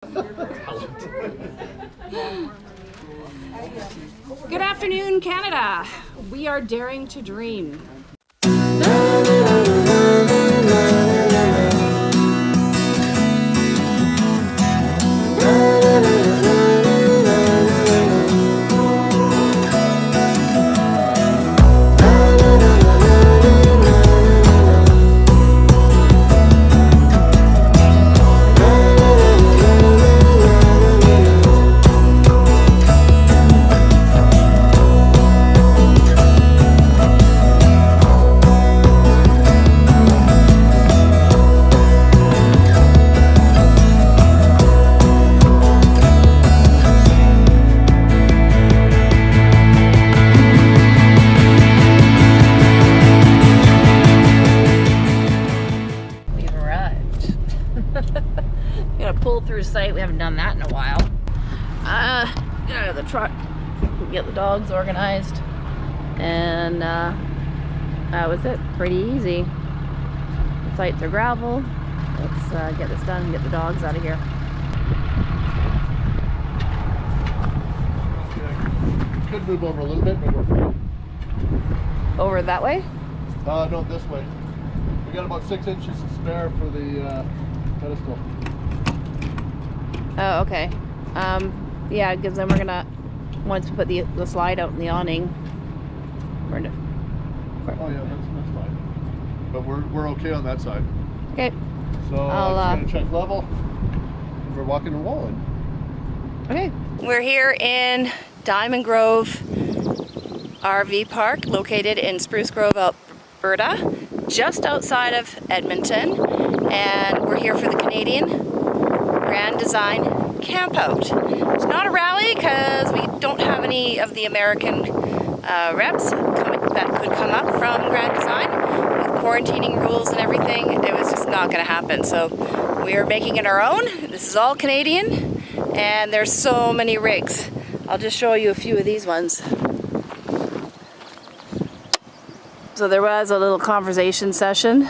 Good afternoon, Canada. We are daring to dream. Site. We haven't done that in a while. Get out of the truck, get the dogs organized, and that was it. Pretty easy. The sites are gravel. Let's get this done and get the dogs out of here. Could move over a little bit, but we're free. Over that way? No, this way. We got about 6 inches to spare for the pedestal. Oh, okay. Yeah, because then we're gonna, once we put the slide out in the awning, oh yeah, that's fine. But we're okay on that side. Okay. So I'm just gonna check level. We're walking and rolling. Okay. We're here in Diamond Grove RV Park, located in Spruce Grove, Alberta, just outside of Edmonton, and we're here for the Canadian Grand Design Campout. It's not a rally because we don't have any of the American reps that could come up from Grand Design. With quarantining rules and everything, it was just not going to happen. So we are making it our own. This is all Canadian, and there's so many rigs. I'll just show you a few of these ones. So there was a little conversation session.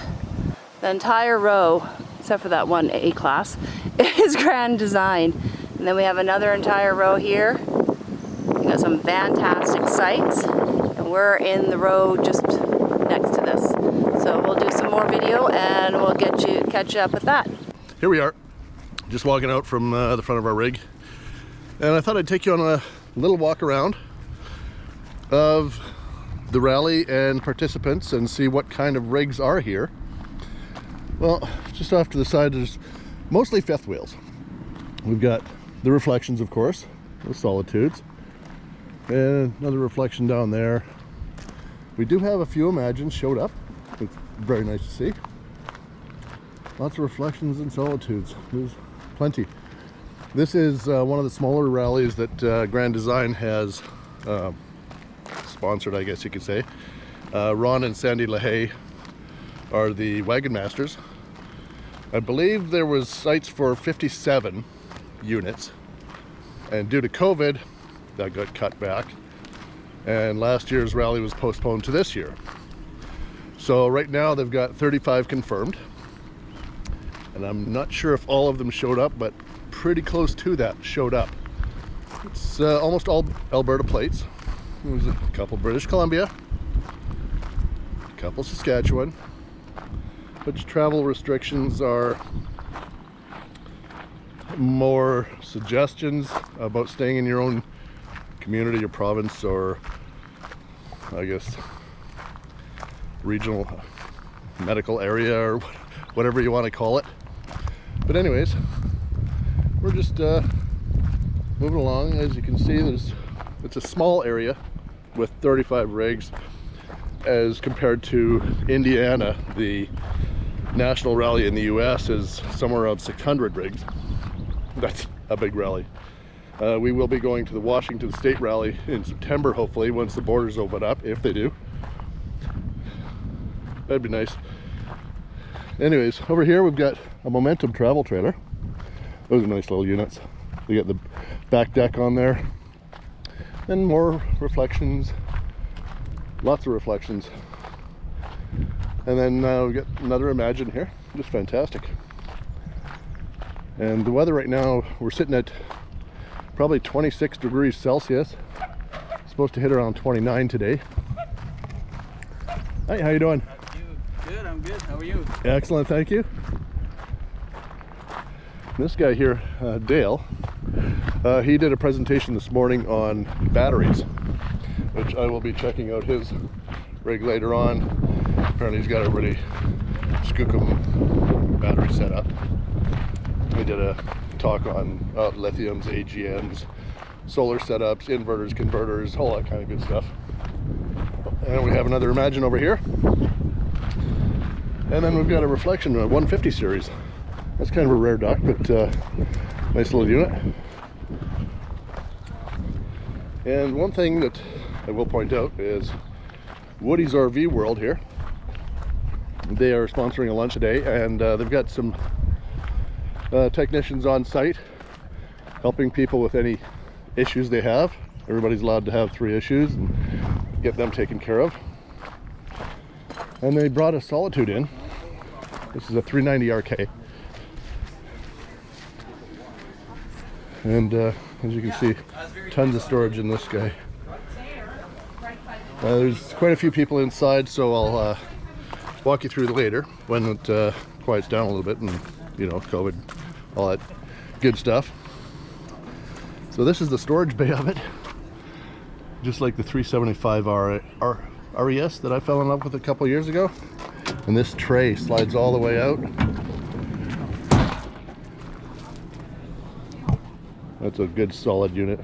The entire row, except for that one A-class, is Grand Design. And then we have another entire row here. We got some fantastic sites, and we're in the row just next to this. So we'll do some more video and we'll catch you up with that. Here we are, just walking out from the front of our rig, and I thought I'd take you on a little walk around of the rally and participants and see what kind of rigs are here. Well, just off to the side, there's mostly fifth wheels. We've got the reflections, of course, the solitudes, and another reflection down there. We do have a few Imagines showed up. It's very nice to see. Lots of reflections and solitudes. There's plenty. This is one of the smaller rallies that Grand Design has sponsored, I guess you could say. Ron and Sandy LaHaye are the wagon masters. I believe there was sites for 57 units, and due to COVID that got cut back, and last year's rally was postponed to this year. So right now they've got 35 confirmed, and I'm not sure if all of them showed up, but pretty close to that showed up. It's almost all Alberta plates. There's a couple British Columbia, a couple Saskatchewan, but travel restrictions are more suggestions about staying in your own community or province, or I guess regional medical area, or whatever you want to call it. But anyways, we're just moving along. As you can see, it's a small area with 35 rigs as compared to Indiana. The national rally in the US is somewhere around 600 rigs. That's a big rally. We will be going to the Washington State rally in September, hopefully, once the borders open up, if they do. That'd be nice. Anyways, over here we've got a Momentum travel trailer. Those are nice little units. We got the back deck on there, and more reflections, lots of reflections. And then we got another Imagine here, just fantastic. And the weather right now, we're sitting at probably 26 degrees Celsius. Supposed to hit around 29 today. Hi, how you doing? Good, I'm good. How are you? Excellent, thank you. This guy here, Dale, he did a presentation this morning on batteries, which I will be checking out his rig later on. Apparently he's got a really skookum battery setup. He did a talk on lithiums, AGMs, solar setups, inverters, converters, all that kind of good stuff. And we have another Imagine over here. And then we've got a Reflection, a 150 series. That's kind of a rare duck, but nice little unit. And one thing that I will point out is Woody's RV World here. They are sponsoring a lunch a day, and they've got some technicians on site helping people with any issues they have. Everybody's allowed to have 3 issues and get them taken care of. And they brought a Solitude in. This is a 390 RK. And as you can see, tons of storage in this guy. There's quite a few people inside, so I'll walk you through later when it quiets down a little bit, and you know, COVID, all that good stuff. So this is the storage bay of it, just like the 375 RES that I fell in love with a couple years ago. And this tray slides all the way out. That's a good solid unit.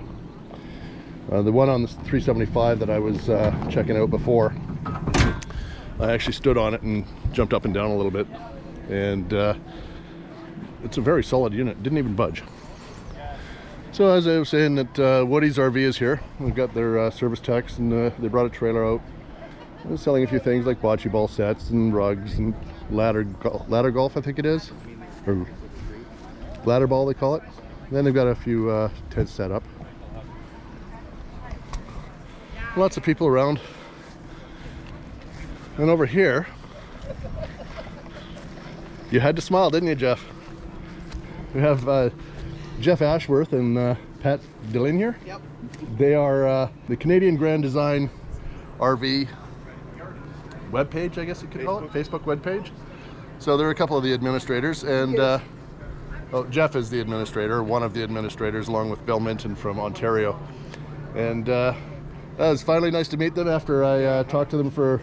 The one on the 375 that I was checking out before, I actually stood on it and jumped up and down a little bit, and it's a very solid unit, didn't even budge. So as I was saying, that Woody's RV is here. We've got their service techs, and they brought a trailer out. They're selling a few things like bocce ball sets and rugs and ladder golf, I think it is, or ladder ball they call it. Then they've got a few tents set up. Lots of people around. And over here, you had to smile, didn't you, Jeff? We have Jeff Ashworth and Pat Dillon here. Yep. They are the Canadian Grand Design RV webpage, I guess you could call it, Facebook webpage. So they're a couple of the administrators, and Jeff is the administrator, one of the administrators, along with Bill Minton from Ontario. And it was finally nice to meet them after I talked to them for,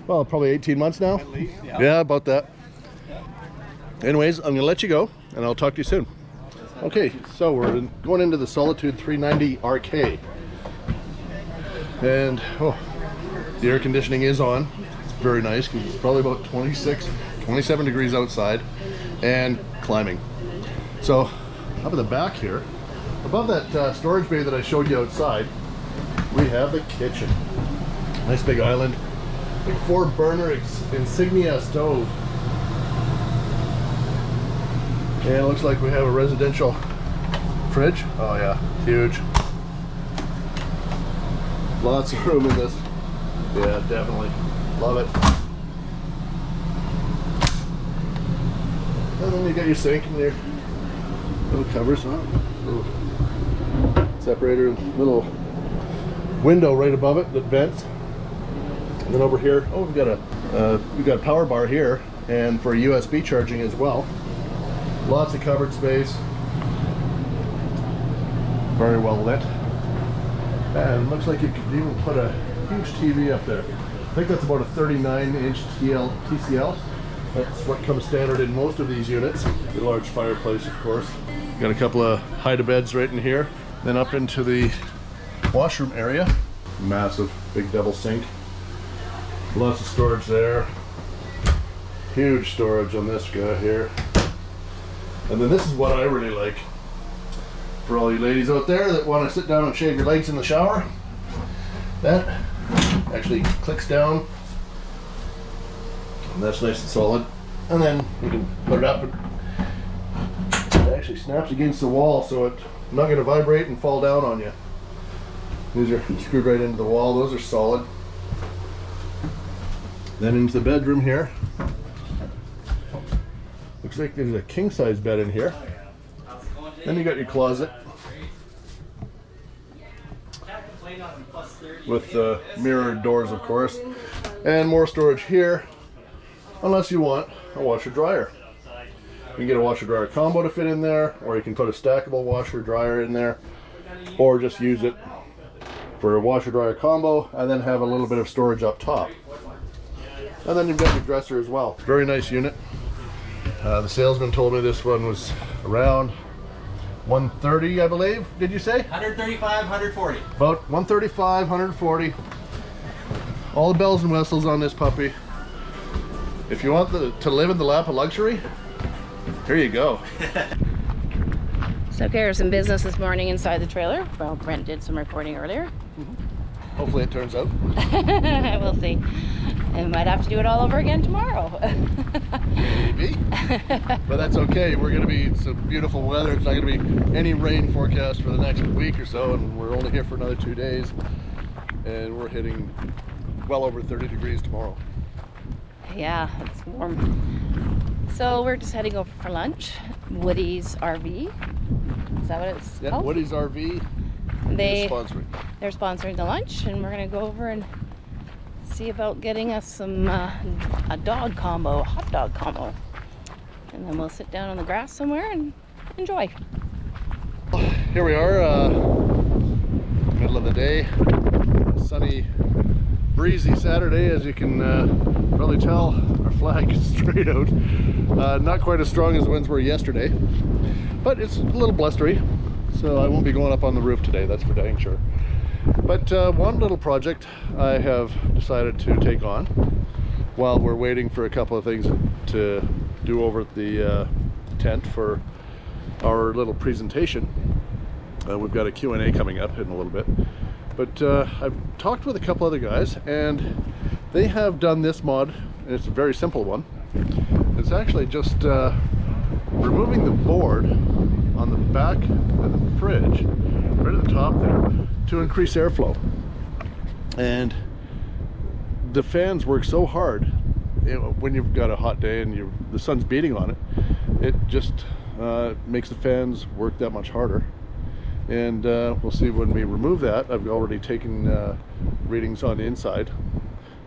well, probably 18 months now. At least, yeah. Yeah, about that. Anyways, I'm gonna let you go, and I'll talk to you soon. Okay, so we're going into the Solitude 390 RK. And the air conditioning is on. It's very nice, because it's probably about 26, 27 degrees outside, and climbing. So up at the back here, above that storage bay that I showed you outside, we have the kitchen. Nice big island, big 4-burner insignia stove. And it looks like we have a residential fridge. Oh yeah, huge. Lots of room in this. Yeah, definitely. Love it. And then you got your sink and your little covers, huh? Little separator, little window right above it that vents. And then over here, oh, we've got a power bar here, and for USB charging as well. Lots of covered space. Very well lit. And looks like you could even put a huge TV up there. I think that's about a 39-inch TCL. That's what comes standard in most of these units. A large fireplace, of course. Got a couple of hide-a-beds right in here. Then up into the washroom area. Massive, big double sink. Lots of storage there. Huge storage on this guy here. And then this is what I really like. For all you ladies out there that want to sit down and shave your legs in the shower, that actually clicks down. And that's nice and solid. And then you can put it up, and it actually snaps against the wall, so it's not going to vibrate and fall down on you. These are screwed right into the wall. Those are solid. Then into the bedroom here. Looks like there's a king-size bed in here. Then you got your closet with the mirrored doors, of course, and more storage here, unless you want a washer dryer. You can get a washer dryer combo to fit in there, or you can put a stackable washer dryer in there, or just use it for a washer dryer combo and then have a little bit of storage up top. And then you've got your dresser as well. Very nice unit. The salesman told me this one was around 130, I believe. Did you say? 135, 140. About 135, 140. All the bells and whistles on this puppy. If you want to live in the lap of luxury, here you go. So there's some business this morning inside the trailer. Well, Brent did some reporting earlier. Hopefully it turns out. We'll see. And we might have to do it all over again tomorrow. Maybe. But that's okay. We're going to be some beautiful weather. It's not going to be any rain forecast for the next week or so, and we're only here for another 2 days. And we're hitting well over 30 degrees tomorrow. Yeah, it's warm. So we're just heading over for lunch. Woody's RV. Is that what it's Yeah, called? Woody's RV is sponsoring. They're sponsoring the lunch, and we're going to go over and see about getting us some a dog combo, a hot dog combo. And then we'll sit down on the grass somewhere and enjoy. Here we are, middle of the day. Sunny, breezy Saturday, as you can probably tell. Our flag is straight out. Not quite as strong as the winds were yesterday, but it's a little blustery, so I won't be going up on the roof today, that's for dang sure. But one little project I have decided to take on while we're waiting for a couple of things to do over at the tent for our little presentation. We've got a Q&A coming up in a little bit. But I've talked with a couple other guys, and they have done this mod, and it's a very simple one. It's actually just removing the board on the back of the fridge, right at the top there, to increase airflow. And the fans work so hard, when you've got a hot day and the sun's beating on it, it just makes the fans work that much harder. And we'll see when we remove that. I've already taken readings on the inside,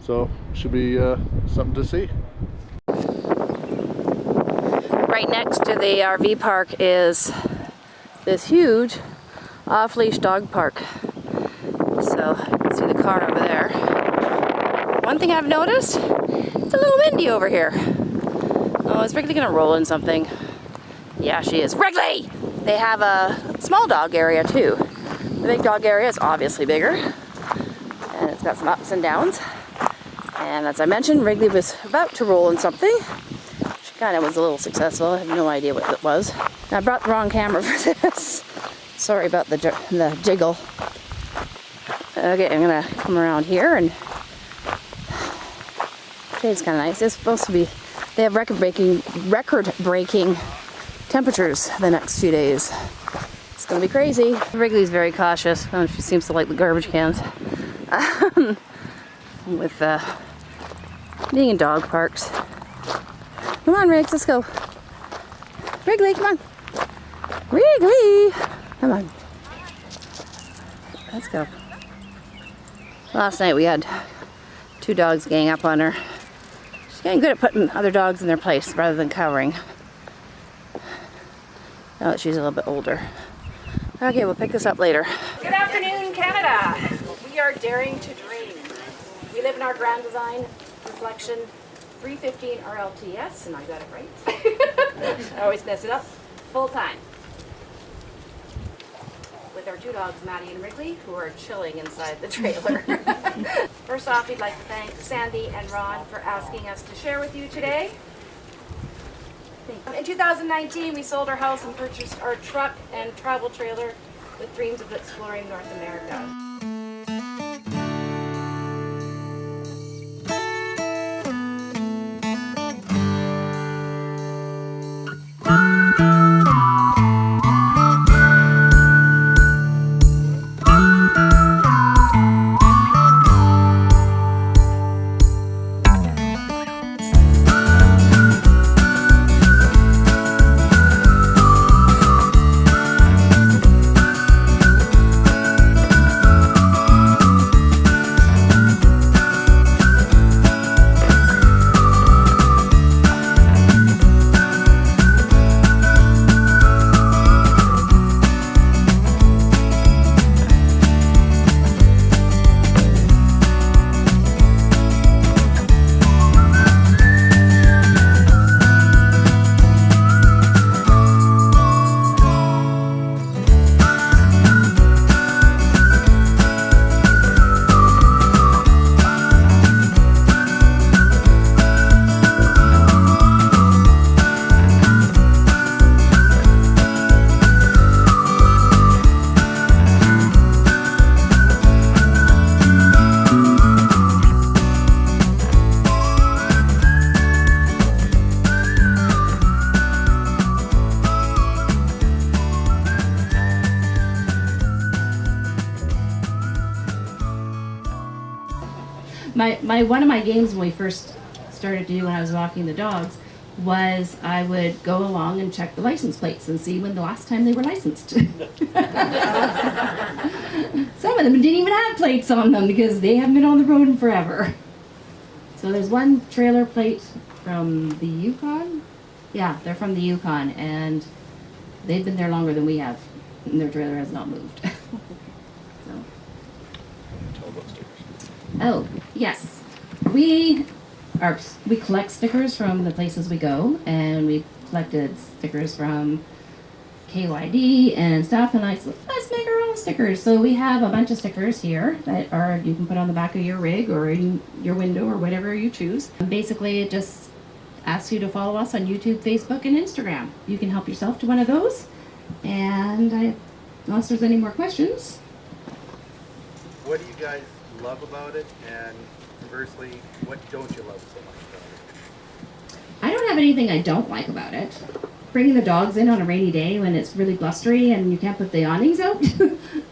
so should be something to see. Right next to the RV park is this huge Off-Leash Dog Park. So you can see the car over there. One thing I've noticed, it's a little windy over here. Oh, is Wrigley gonna roll in something? Yeah, she is. Wrigley! They have a small dog area too. The big dog area is obviously bigger, and it's got some ups and downs. And as I mentioned, Wrigley was about to roll in something. She kind of was a little successful. I have no idea what it was. And I brought the wrong camera for this. Sorry about the jiggle. Okay, I'm gonna come around here, and today's kind of nice. It's supposed to be. They have record-breaking temperatures the next few days. It's gonna be crazy. Wrigley's very cautious. She seems to like the garbage cans. With being in dog parks. Come on, Riggs, let's go. Wrigley, come on. Wrigley, come on. Let's go. Last night we had 2 dogs gang up on her. She's getting good at putting other dogs in their place rather than cowering. Now that she's a little bit older. Okay, we'll pick this up later. Good afternoon, Canada. We are daring to dream. We live in our Grand Design Reflection 315 RLTS, and I got it right. I always mess it up. Full time. With our 2 dogs, Maddie and Wrigley, who are chilling inside the trailer. First off, we'd like to thank Sandy and Ron for asking us to share with you today. In 2019, we sold our house and purchased our truck and travel trailer with dreams of exploring North America. one of my games when we first started to do when I was walking the dogs was I would go along and check the license plates and see when the last time they were licensed. Some of them didn't even have plates on them because they haven't been on the road in forever. So there's one trailer plate from the Yukon. Yeah, they're from the Yukon, and they've been there longer than we have, and their trailer has not moved. So. Oh, yes. We collect stickers from the places we go, and we collected stickers from KYD and stuff, and let's make our own stickers. So we have a bunch of stickers here that you can put on the back of your rig or in your window or whatever you choose. And basically, it just asks you to follow us on YouTube, Facebook, and Instagram. You can help yourself to one of those. And unless there's any more questions. What do you guys love about it, and conversely, what don't you love so much about it? I don't have anything I don't like about it. Bringing the dogs in on a rainy day when it's really blustery and you can't put the awnings out,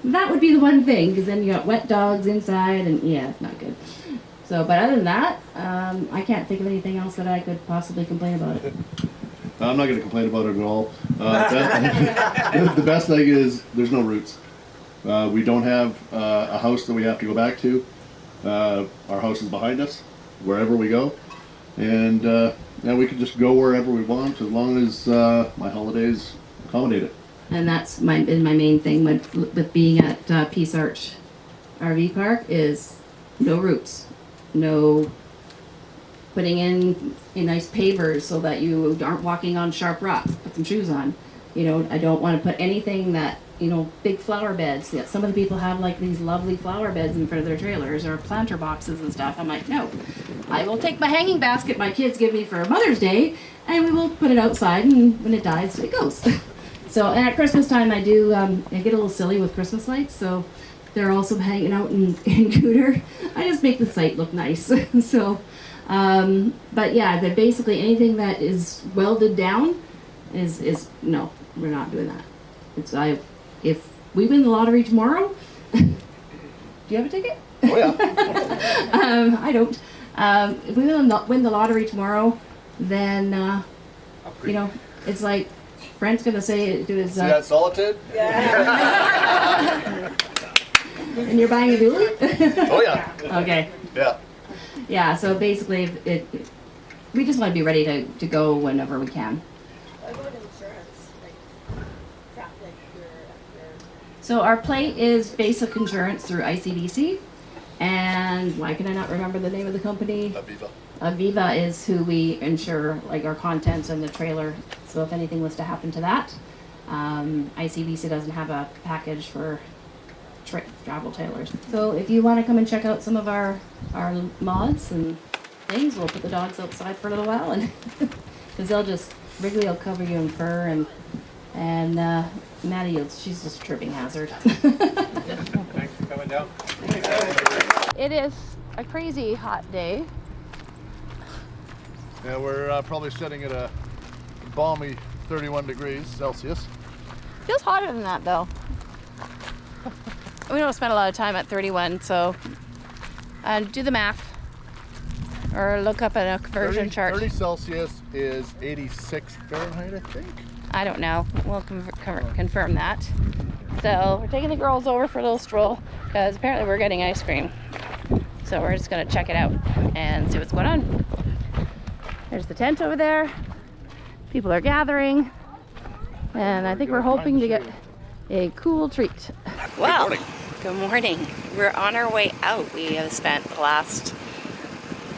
that would be the one thing, because then you got wet dogs inside, and yeah, it's not good. So, but other than that, I can't think of anything else that I could possibly complain about it. I'm not going to complain about it at all. The best thing is there's no roots. We don't have a house that we have to go back to. Our house is behind us, wherever we go. And we can just go wherever we want as long as my holidays accommodate it. And that's been my main thing with being at Peace Arch RV Park is no roots. No putting in nice pavers so that you aren't walking on sharp rocks. Put some shoes on. You know, I don't want to put anything that, big flower beds. Yeah, some of the people have like these lovely flower beds in front of their trailers or planter boxes and stuff. I'm like, no. I will take my hanging basket my kids give me for Mother's Day and we will put it outside, and when it dies, it goes. So, and at Christmas time I do, I get a little silly with Christmas lights, so they're also hanging out in cooter. I just make the site look nice. So, but yeah, they're basically anything that is welded down is no, we're not doing that. If we win the lottery tomorrow, do you have a ticket? Oh yeah. I don't. If we win the lottery tomorrow, then it's like Brent's gonna say to his. See that solitude? Yeah. And you're buying a dually? Oh yeah. Okay. Yeah. Yeah. So basically, we just want to be ready to go whenever we can. What about insurance? Like traffic or So our plate is basic insurance through ICBC, and why can I not remember the name of the company? Aviva. Aviva is who we insure, like our contents and the trailer. So if anything was to happen to that, ICBC doesn't have a package for travel trailers. So if you want to come and check out some of our mods and things, we'll put the dogs outside for a little while, and because Wrigley will cover you in fur, and Maddie, she's just a tripping hazard. Thanks for coming down. It is a crazy hot day. Yeah, we're probably sitting at a balmy 31 degrees Celsius. Feels hotter than that though. We don't spend a lot of time at 31, so do the math or look up a conversion chart. 30 Celsius is 86 Fahrenheit, I think. I don't know. We'll confirm that. So we're taking the girls over for a little stroll because apparently we're getting ice cream. So we're just going to check it out and see what's going on. There's the tent over there. People are gathering. And I think we're hoping to get a cool treat. Well, good morning. We're on our way out. We have spent the last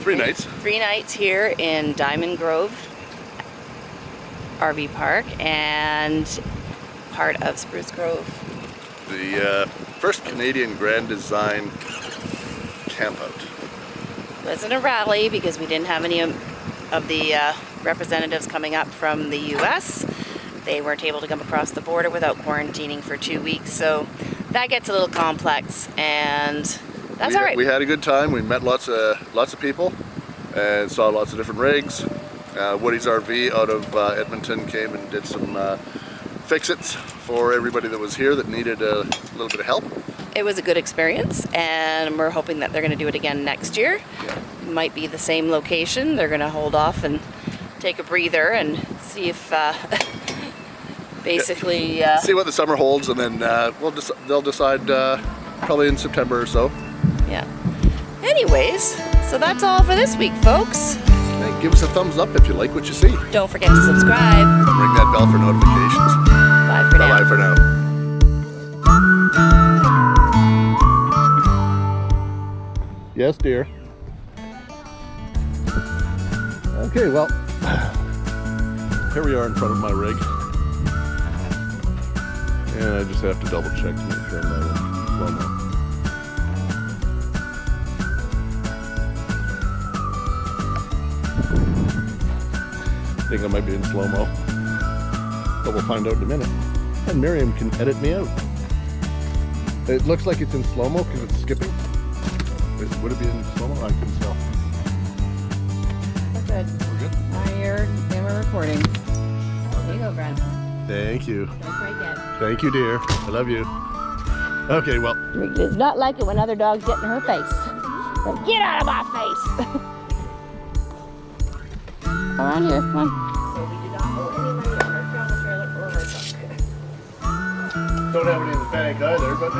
3 nights. 3 nights here in Diamond Grove RV Park and part of Spruce Grove. The first Canadian Grand Design campout. Wasn't a rally because we didn't have any of the representatives coming up from the US. They weren't able to come across the border without quarantining for 2 weeks, so that gets a little complex, and that's all right. We had a good time. We met lots of people and saw lots of different rigs. Woody's RV out of Edmonton came and did some fix-its for everybody that was here that needed a little bit of help. It was a good experience, and we're hoping that they're going to do it again next year. Might be the same location. They're going to hold off and take a breather and see if basically See what the summer holds, and then they'll decide probably in September or so. yeah. Anyways, so that's all for this week, folks. Hey, give us a thumbs up if you like what you see. Don't forget to subscribe. Ring that bell for notifications. Bye for now. Bye for now. Yes, dear. Okay, well, here we are in front of my rig. And I just have to double check to make sure I'm not in slow-mo. I think I might be in slow-mo. But we'll find out in a minute. And Miriam can edit me out. It looks like it's in slow-mo because it's skipping. Would it be in slow-mo? I couldn't tell. We're good. We're good? We're recording. There you go, Brent. Thank you. Don't break it. Thank you, dear. I love you. Okay, well. Rig does not like it when other dogs get in her face. Like, get out of my face! Around here, come on. So we do not owe any money on our travel trailer or our truck. Don't have any in the bank either, but